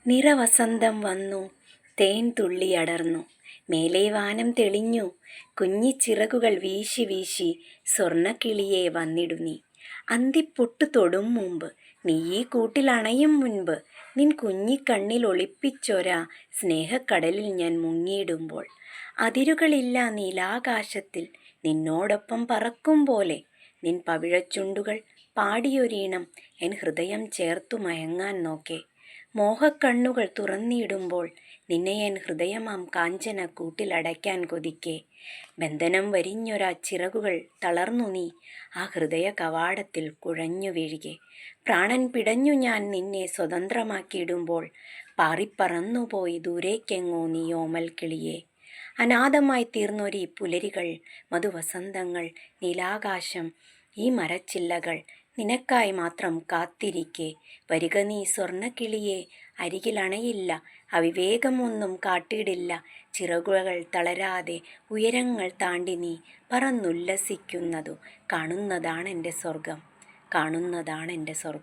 നിറവസന്തം വന്നു, തേൻ തുള്ളിയടർന്നു, മേലെ വാനം തെളിഞ്ഞു, കുഞ്ഞിച്ചിറകുകൾ വീശി വീശി സ്വർണ്ണക്കിളിയെ വന്നിടു നീ. അന്തിപ്പൊട്ടു തൊടും മുമ്പ്, നീ ഈ കൂട്ടിലണയും മുൻപ്, നിൻ കുഞ്ഞിക്കണ്ണിൽ ഒളിപ്പിച്ചൊരാ സ്നേഹക്കടലിൽ ഞാൻ മുങ്ങിയിടുമ്പോൾ, അതിരുകളില്ല നീലാകാശത്തിൽ നിന്നോടൊപ്പം പറക്കും പോലെ, നിൻ പവിഴച്ചുണ്ടുകൾ പാടിയൊരീണം എൻ ഹൃദയം ചേർത്തു മയങ്ങാൻ നോക്കെ. മോഹക്കണ്ണുകൾ തുറന്നിടുമ്പോൾ നിന്നെ എൻ ഹൃദയമാം കാഞ്ചന കൂട്ടിലടയ്ക്കാൻ കൊതിക്കെ. ബന്ധനം വരിഞ്ഞൊരാ ചിറകുകൾ തളർന്നു നീ ആ ഹൃദയ കവാടത്തിൽ കുഴഞ്ഞു വീഴുകെ. പ്രാണൻ പിടഞ്ഞു ഞാൻ നിന്നെ സ്വതന്ത്രമാക്കിയിടുമ്പോൾ, പാറിപ്പറന്നുപോയി ദൂരേക്കെങ്ങോ നീ ഓമൽ കിളിയെ. അനാഥമായി തീർന്നൊരീ പുലരികൾ, മധുവസന്തങ്ങൾ, നീലാകാശം, ഈ മരച്ചില്ലകൾ നിനക്കായി മാത്രം കാത്തിരിക്കെ. വരിക നീ സ്വർണ്ണക്കിളിയെ, അരികിലണയില്ല, അവിവേകമൊന്നും കാട്ടിടില്ല, ചിറകുകൾ തളരാതെ ഉയരങ്ങൾ താണ്ടി നീ പറന്നുല്ലസിക്കുന്നതു കാണുന്നതാണെൻ്റെ സ്വർഗം, കാണുന്നതാണെൻ്റെ സ്വർഗം.